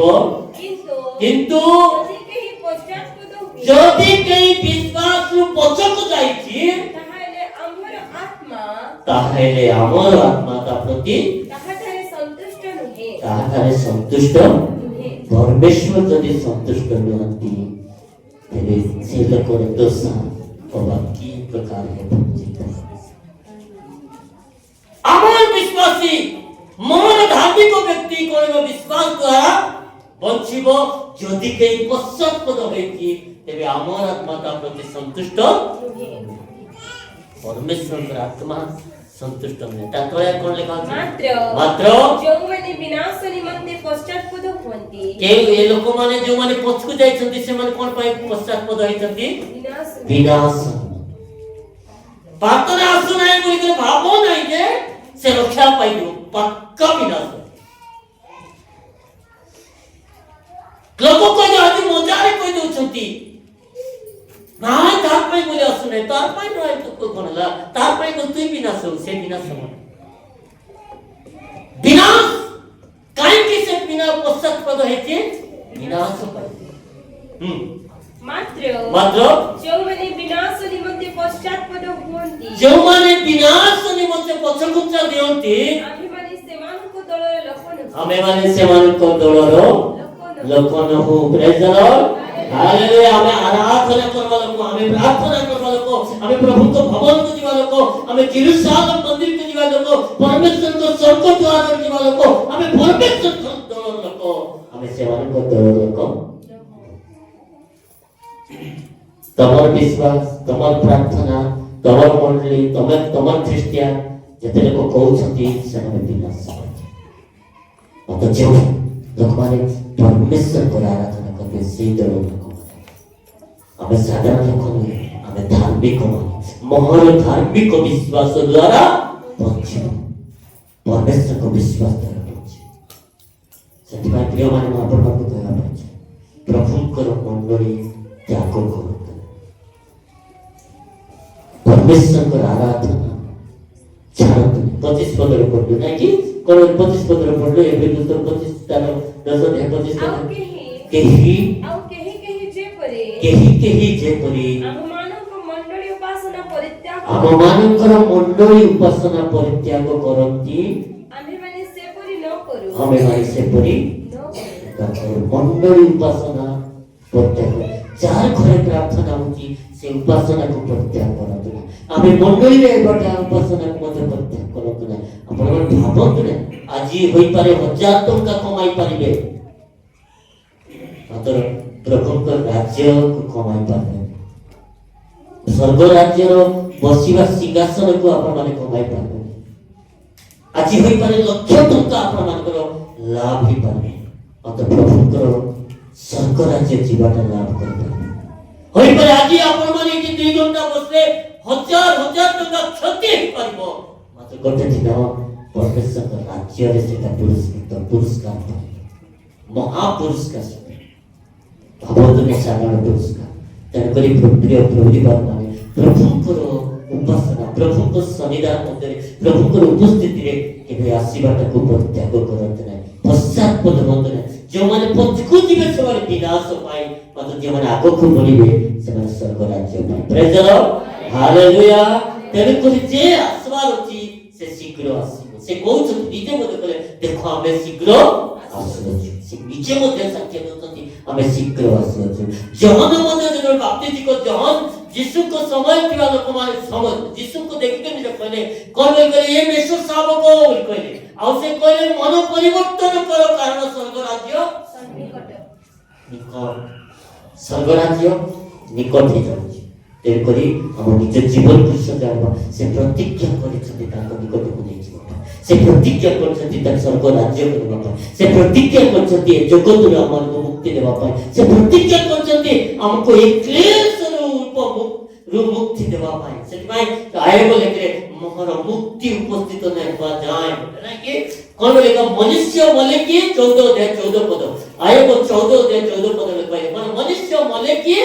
କିନ୍ତୁ ଯଦି କେହି ପଶ୍ଚାତ୍ପଦ ହୁଏ ଯଦି କେହି ବିଶ୍ୱାସରୁ ପଛକୁ ଯାଇଛି ତାହେଲେ ଆମର ଆତ୍ମା ତା ପ୍ରତି ତାହାଠାରେ ସନ୍ତୁଷ୍ଟ ପରମେଶ୍ୱର ଯଦି ସନ୍ତୁଷ୍ଟ ନୁହନ୍ତି ତେବେ ସେ ଲୋକର ଦୋଷ ଅବା କି ପ୍ରକାର আমার বিশ্বাসী মন ধার্মিক ব্যক্তি কোন বিশ্বাস দ্বারা বঞ্চিব যদি কেই পশ্চাৎপদ হয়েছি তেবে আমার আত্মা তা প্রতি সন্তুষ্ট পরমেশ্বরের আত্মা সন্তুষ্ট নয় তা তଳେ কোন লেখা আছে মাত্র ଯେଉଁମାନେ ବିନାଶ ନିମନ୍ତେ ପଶ୍ଚାତ୍ପଦ ହୁଅନ୍ତି কে এই লোকମାନେ ଯେଉଁମାନେ ପଛକୁ ଯାଇଛନ୍ତି ସେମାନେ কোন ପାଇଁ ପଶ୍ଚାৎପଦ ହେଇଛନ୍ତି ବିନାଶ ପ୍ରାର୍ଥନା ଆସୁନାହିଁ ବୋଲି ଭାବ ନାହିଁ ଯେ ସେ ରକ୍ଷା ପାଇଯିବ ପକ୍କା ବିନାଶ ଲୋକ କହିଲେ ଆଜି ମଜାରେ କହି ଦଉଛନ୍ତି ନାଇଁ ତାର ପାଇଁ ବୋଲି ଆସୁନାହିଁ ତାର ପାଇଁ ନୁହେଁ ତୁ କଣ ହେଲା ତାର ପାଇଁ ତୁଇ ବିନାଶ ହଉ ସେ ବିନାଶ ବିନାଶ କାହିଁକି ସେ ବିନା ପଶ୍ଚାତ୍ପଦ ହେଇଛି ବିନାଶ ପାଇଁ ମାତ୍ର ଯେଉଁମାନେ ବିନାଶ ନିମନ୍ତେ ପଶ୍ଚାତ୍ପଦ ହୁଅନ୍ତି ଯେଉଁମାନେ ବିନାଶ ନିମନ୍ତେ ପଛଘୁଞ୍ଚା ଦିଅନ୍ତି ଆମେମାନେ ସେମାନଙ୍କ ଦଳର ଲୋକ ନହୁ ପ୍ରେଜ୍ ଦ ଲର୍ଡ ହାଲେଲୁୟା ଆମେ ଆରାଧନା କରିବା ଲୋକ ଆମେ ପ୍ରାର୍ଥନା କରିବା ଲୋକ ଆମେ ପ୍ରଭୁଙ୍କ ଭବନକୁ ଯିବା ଲୋକ ଆମେ ଜେରୁସାଲେମ ମନ୍ଦିରକୁ ଯିବା ଲୋକ ପରମେଶ୍ୱରଙ୍କ ସ୍ୱର୍ଗ ଦ୍ୱାରକୁ ଯିବା ଲୋକ ଆମେ ପରମେଶ୍ୱରଙ୍କ ଦଳର ଲୋକ ଆମେ ସେମାନଙ୍କ ଦଳର ଲୋକ ତମର ବିଶ୍ୱାସ ତମର ପ୍ରାର୍ଥନା ତମର ମଣ୍ଡଳୀ ତମର ଖ୍ରୀଷ୍ଟିଆନ ଯେତେ ଲୋକ କହୁଛନ୍ତି ସେମାନେ ବିନାଶ ଅଥଚ ଲୋକମାନେ ପରମେଶ୍ୱରଙ୍କର ଆରାଧନା କରିବେ ସେଇ ଦଳ ଲୋକମାନେ ଆମେ ସାଧାରଣ ଲୋକ ନୁହେଁ ଆମେ ଧାର୍ମିକ ମାନେ ମହର ଧାର୍ମିକ ବିଶ୍ୱାସ ଦ୍ୱାରା ବଞ୍ଚିବ ପରମେଶ୍ୱରଙ୍କ ବିଶ୍ୱାସ ଦ୍ୱାରା ବଞ୍ଚିବ ସେଥିପାଇଁ ପ୍ରିୟମାନେ ମୁଁ ଆପଣମାନଙ୍କୁ କହିବା ପାଇଁ ପ୍ରଭୁଙ୍କର ମଣ୍ଡଳୀ ତ୍ୟାଗ କରନ୍ତୁ परमेश्वर आराधना छाड़तु 25 पदर पढ़लु ना कि कोन 25 पदर पढ़लु एबे पुस्तक 25 तार 10 अध्याय 25 तार केही जे परी हम मानकर मंडली उपासना परित्याग करंती आमे माने से परी मंडली उपासना परित्याग चार घरे प्रार्थना होती से उपासना को परित्याग करंतु आमे मंडली रे बटा उपासना को मध्य परित्याग करंतु ना आपण भाबंतु ना आज होई पारे 1000 टंका कमाई पारिबे मात्र प्रभुकर राज्य को कमाई पारिबे स्वर्ग राज्य रो बसिवा सिंहासन को आपण माने कमाई पारिबे आज होई पारे लक्ष टंका आपण मानकर लाभ ही पारिबे मात्र प्रभुकर स्वर्ग राज्य जीवाटा लाभ करबे होई पारे आज आपण माने कि 2 घंटा बसले हजार टंका क्षति ही पारिबो मात्र गोटे दिन परमेश्वर राज्य रे सेटा पुरस्कार पारिबो महापुरस्कार ଭାବନ୍ତୁ ମୋ ସାଧାରଣ ପୁରସ୍କାର। ତେଣୁକରି ପ୍ରିୟ ପରିବାରମାନେ ପ୍ରଭୁଙ୍କର ଉପାସନା, ପ୍ରଭୁଙ୍କ ସନ୍ନିଧାନ ମଧ୍ୟରେ, ପ୍ରଭୁଙ୍କର ଉପସ୍ଥିତିରେ କେବେ ଆସିବାଟାକୁ ପରିତ୍ୟାଗ କରନ୍ତୁ ନାହିଁ, ପଶ୍ଚାତ୍ପଦ ହୁଅନ୍ତୁ ନାହିଁ। ଯେଉଁମାନେ ପଛକୁ ଯିବେ ସେମାନେ ବିନାଶ ପାଇଁ, ମାତ୍ର ଯେଉଁମାନେ ଆଗକୁ ବଢିବେ ସେମାନେ ସ୍ୱର୍ଗ ରାଜ୍ୟ ପାଇଁ। ପ୍ରେଜ୍ ଦ ଲର୍ଡ, ହାଲେଲୁୟା। ତେଣୁକରି ଯେ ଆସିବାର ଅଛି ସେ ଶୀଘ୍ର ଆସିବ। ସେ କହୁଛନ୍ତି, ନିଜେ ମଧ୍ୟ କହିଲେ, ଦେଖ ଆମେ ଶୀଘ୍ର ଆସୁଅଛୁ। ସେ ନିଜେ ମଧ୍ୟ ସାକ୍ଷ୍ୟ ଦେଉଛନ୍ତି, ଆମେ ଶୀଘ୍ର ଆସୁଅଛୁ। ଜହନ ମଧ୍ୟ ଯେତେବେଳେ ବାପ୍ତିଜିକ ଜହନ ଯୀଶୁଙ୍କ ସମୟ ଥିବା ଲୋକମାନେ ଯୀଶୁଙ୍କୁ ଦେଖିକି କହିଲେ, କଣ କହିଲେ, ଏ ମେଷୁ ଶାବକ ବୋଲି କହିଲେ। ଆଉ ସେ କହିଲେ, ମନ ପରିବର୍ତ୍ତନ କର, କାରଣ ସ୍ୱର୍ଗ ରାଜ୍ୟ ନିକଟ, ସ୍ୱର୍ଗ ରାଜ୍ୟ ନିକଟ ହେଇଯାଉଛି। ତେଣୁକରି ଆମ ନିଜ ଜୀବନକୁ ସଜାଇବା, ସେ ପ୍ରତିଜ୍ଞା କରିଛନ୍ତି ତାଙ୍କ ନିକଟକୁ ନେଇଯିବା ପାଇଁ, ସେ ପ୍ରତିଜ୍ଞା କରିଛନ୍ତି ତାଙ୍କ ସ୍ୱର୍ଗ ରାଜ୍ୟ କରିବା ପାଇଁ, ସେ ପ୍ରତିଜ୍ଞା କରିଛନ୍ତି ଏ ଜଗତରୁ ଆମକୁ ମୁକ୍ତି ଦେବା ପାଇଁ, ସେ ପ୍ରତିଜ୍ଞା କରିଛନ୍ତି ଆମକୁ ଏ କ୍ଲେଶରୁ ମୁକ୍ତି ଦେବା ପାଇଁ। ସେଥିପାଇଁ ଆୟୋଗ ଲେଖିଲେ, ମୋର ମୁକ୍ତି ଉପସ୍ଥିତ ନେବା ଯାଏ ନାକି କଣ ଲେଖା, ମନୁଷ୍ୟ ମଲେ କିଏ 14 ଅଧ୍ୟାୟ 14 ପଦ, ଆୟୋଗ 14 ଅଧ୍ୟାୟ 14 ପଦ ଲେଖାଏ, ମାନେ ମନୁଷ୍ୟ ମଲେ କିଏ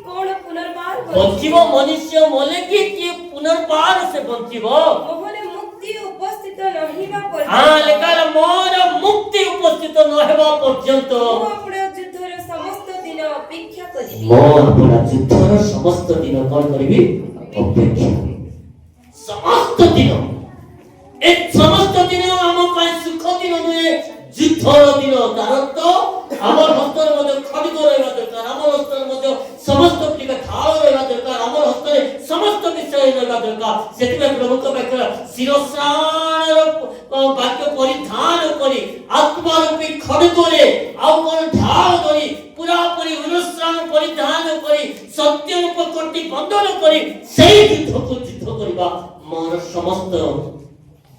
କଣ ପୁନର୍ବାର ବଞ୍ଚିବ, ମନୁଷ୍ୟ ମଲେ କିଏ ପୁନର୍ବାର ସେ ବଞ୍ଚିବ। ମୋହର ମୁକ୍ତି ଉପସ୍ଥିତ ରହିବା ଲେଖା ମୋର ମୁକ୍ତି ଉପସ୍ଥିତ ନ ହେବା ପର୍ଯ୍ୟନ୍ତ ଆପଣ ଯୁଦ୍ଧର ସମସ୍ତ ଦିନ ଅପେକ୍ଷା କରିବି। ମୁଁ ଆପଣ ଯୁଦ୍ଧର ସମସ୍ତ ଦିନ କଣ କରିବି, ଅପେକ୍ଷା। ସମସ୍ତ ଦିନ, ଏ ସମସ୍ତ ଦିନ ଆମ ପାଇଁ ସୁଖ ଦିନ ନୁହେଁ, ଯୁଦ୍ଧର ଦିନ। କାରଣ ତ ଆମର ହସ୍ତରେ ମଧ୍ୟ ଖଡ଼ିଗ ରହିବା ଦରକାର, ଆମର ହସ୍ତରେ ମଧ୍ୟ ସମସ୍ତ ପ୍ରକାର ଢାଳ ରହିବା ଦରକାର, ଆମର ହସ୍ତରେ ସମସ୍ତ ବିଷୟ ରହିବା ଦରକାର। ସେଥିପାଇଁ ପ୍ରଭୁଙ୍କ ପାଖରେ ଶିରସ୍ତ୍ରାଣର ବାକ୍ୟ ପରିଧାନ କରି, ଆତ୍ମାରୂପୀ ଖଡ଼ିଗରେ ଆଉ କଣ ଢାଳ ଧରି, ପୁରାପୁରି ଅନୁଷ୍ଠାନ ପରିଧାନ କରି, ସତ୍ୟ ରୂପ କୋଟି ବନ୍ଧନ କରି ସେଇ ଯୁଦ୍ଧକୁ ଯୁଦ୍ଧ କରିବା। ମୋର ସମସ୍ତ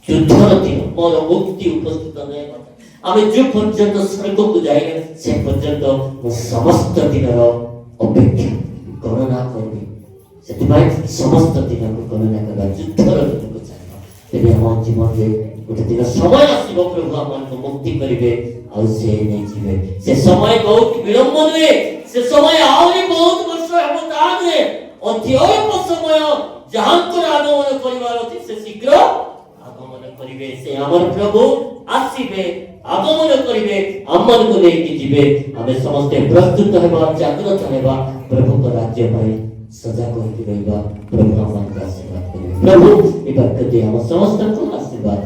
ଯୁଦ୍ଧର ଦିନ, ମୋର ମୁକ୍ତି ଉପସ୍ଥିତ ନାହିଁ। ଆମେ ଯେଉଁ ପର୍ଯ୍ୟନ୍ତ ସ୍ୱର୍ଗକୁ ଯାଇନେ ସେ ପର୍ଯ୍ୟନ୍ତ ମୁଁ ସମସ୍ତ ଦିନର ଅପେକ୍ଷା ଗଣନା କରିବି। ସେଥିପାଇଁ ସମସ୍ତ ଦିନକୁ ଗଣନା କରିବା, ଯୁଦ୍ଧର ଦିନକୁ ଚାଲିବା। ତେବେ ଆମ ଜୀବନରେ ଗୋଟେ ଦିନ ସମୟ ଆସିବ, ପ୍ରଭୁ ଆମମାନଙ୍କୁ ମୁକ୍ତି କରିବେ ଆଉ ସେ ନେଇଯିବେ। ସେ ସମୟ ବହୁତ ବିଳମ୍ବ ନୁହେଁ, ସେ ସମୟ ଆହୁରି ବହୁତ ବର୍ଷ ହେବ ତା ନୁହେଁ, ଅତି ଅଳ୍ପ ସମୟ ଯାହାଙ୍କର ଆଗମନ କରିବାର ଅଛି ସେ ଶୀଘ୍ର ଆଗମନ କରିବେ। ସେ ଆମର ପ୍ରଭୁ ଆସିବେ, ଆଗମନ କରିବେ, ଆମମାନଙ୍କୁ ନେଇକି ଯିବେ। ଆମେ ସମସ୍ତେ ପ୍ରସ୍ତୁତ ହେବା, ଜାଗ୍ରତ ହେବା, ପ୍ରଭୁଙ୍କ ରାଜ୍ୟ ପାଇଁ ସଜାଗ ହୋଇକି ରହିବା। ପ୍ରଭୁ ଆମମାନଙ୍କୁ ଆଶୀର୍ବାଦ କରିବେ। ପ୍ରଭୁ ଏ ବାକ୍ୟ ଦେଇ ଆମ ସମସ୍ତଙ୍କୁ ଆଶୀର୍ବାଦ